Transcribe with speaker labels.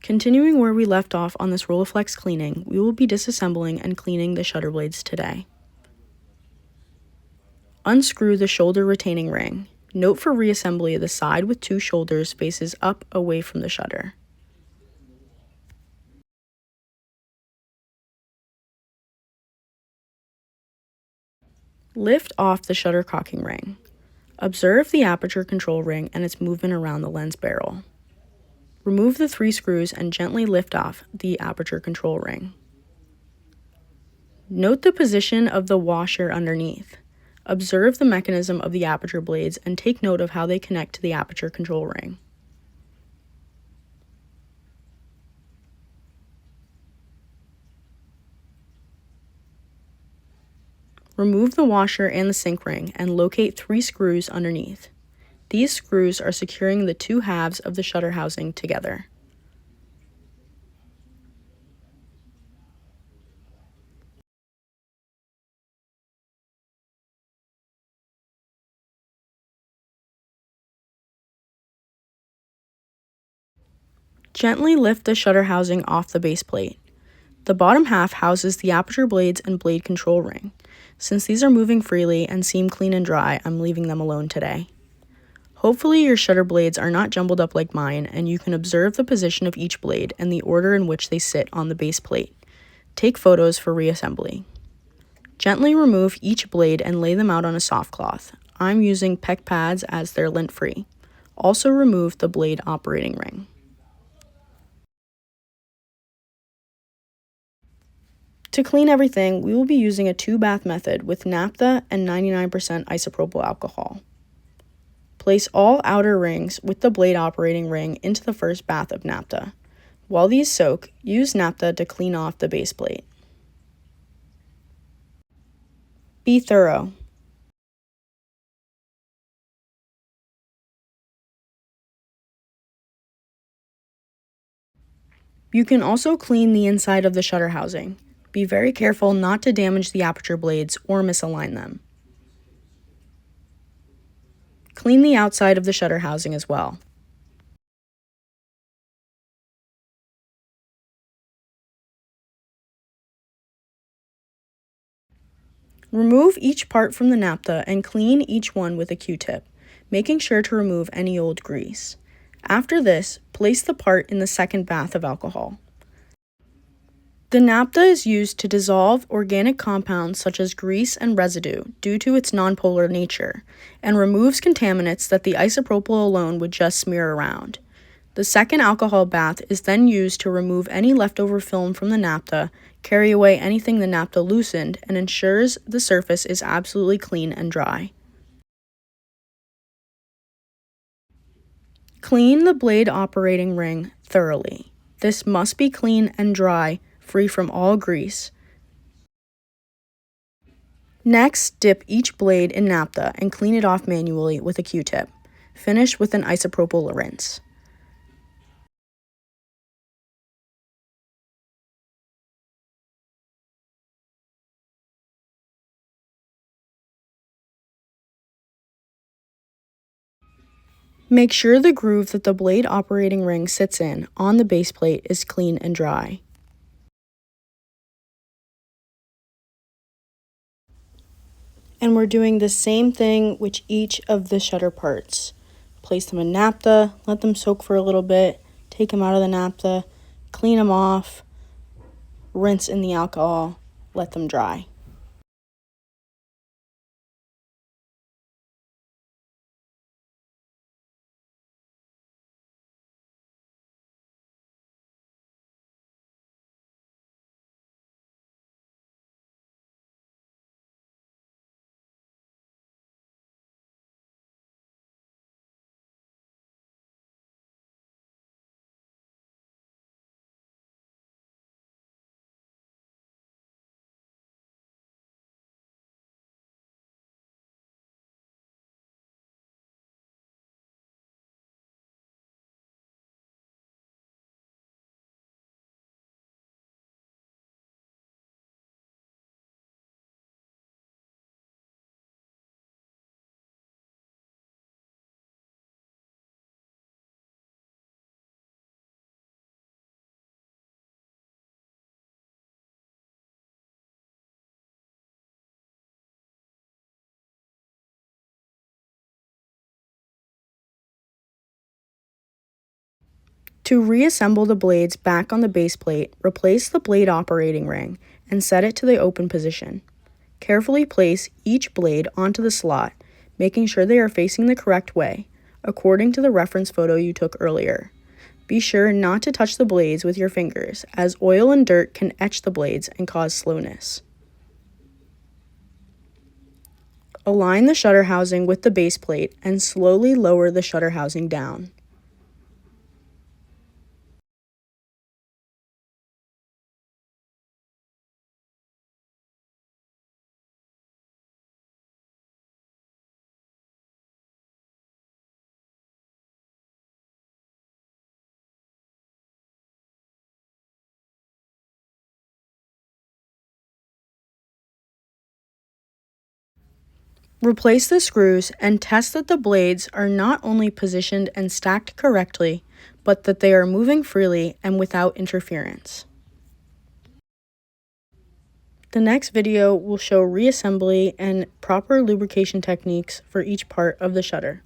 Speaker 1: Continuing where we left off on this Rolleiflex cleaning, we will be disassembling and cleaning the shutter blades today. Unscrew the shoulder retaining ring. Note for reassembly, the side with two shoulders faces up away from the shutter. Lift off the shutter cocking ring. Observe the aperture control ring and its movement around the lens barrel. Remove the 3 screws and gently lift off the aperture control ring. Note the position of the washer underneath. Observe the mechanism of the aperture blades and take note of how they connect to the aperture control ring. Remove the washer and the sync ring and locate 3 screws underneath. These screws are securing the 2 halves of the shutter housing together. Gently lift the shutter housing off the base plate. The bottom half houses the aperture blades and blade control ring. Since these are moving freely and seem clean and dry, I'm leaving them alone today. Hopefully your shutter blades are not jumbled up like mine, and you can observe the position of each blade and the order in which they sit on the base plate. Take photos for reassembly. Gently remove each blade and lay them out on a soft cloth. I'm using PEC pads as they're lint-free. Also remove the blade operating ring. To clean everything, we will be using a 2-bath method with naphtha and 99% isopropyl alcohol. Place all outer rings with the blade operating ring into the first bath of naphtha. While these soak, use naphtha to clean off the base plate. Be thorough. You can also clean the inside of the shutter housing. Be very careful not to damage the aperture blades or misalign them. Clean the outside of the shutter housing as well. Remove each part from the naphtha and clean each one with a Q-tip, making sure to remove any old grease. After this, place the part in the second bath of alcohol. The naphtha is used to dissolve organic compounds such as grease and residue due to its nonpolar nature, and removes contaminants that the isopropyl alone would just smear around. The second alcohol bath is then used to remove any leftover film from the naphtha, carry away anything the naphtha loosened, and ensures the surface is absolutely clean and dry. Clean the blade operating ring thoroughly. This must be clean and dry, free from all grease. Next, dip each blade in naphtha and clean it off manually with a Q-tip. Finish with an isopropyl rinse. Make sure the groove that the blade operating ring sits in on the base plate is clean and dry. And we're doing the same thing with each of the shutter parts. Place them in naphtha, let them soak for a little bit, take them out of the naphtha, clean them off, rinse in the alcohol, let them dry. To reassemble the blades back on the base plate, replace the blade operating ring and set it to the open position. Carefully place each blade onto the slot, making sure they are facing the correct way, according to the reference photo you took earlier. Be sure not to touch the blades with your fingers, as oil and dirt can etch the blades and cause slowness. Align the shutter housing with the base plate and slowly lower the shutter housing down. Replace the screws and test that the blades are not only positioned and stacked correctly, but that they are moving freely and without interference. The next video will show reassembly and proper lubrication techniques for each part of the shutter.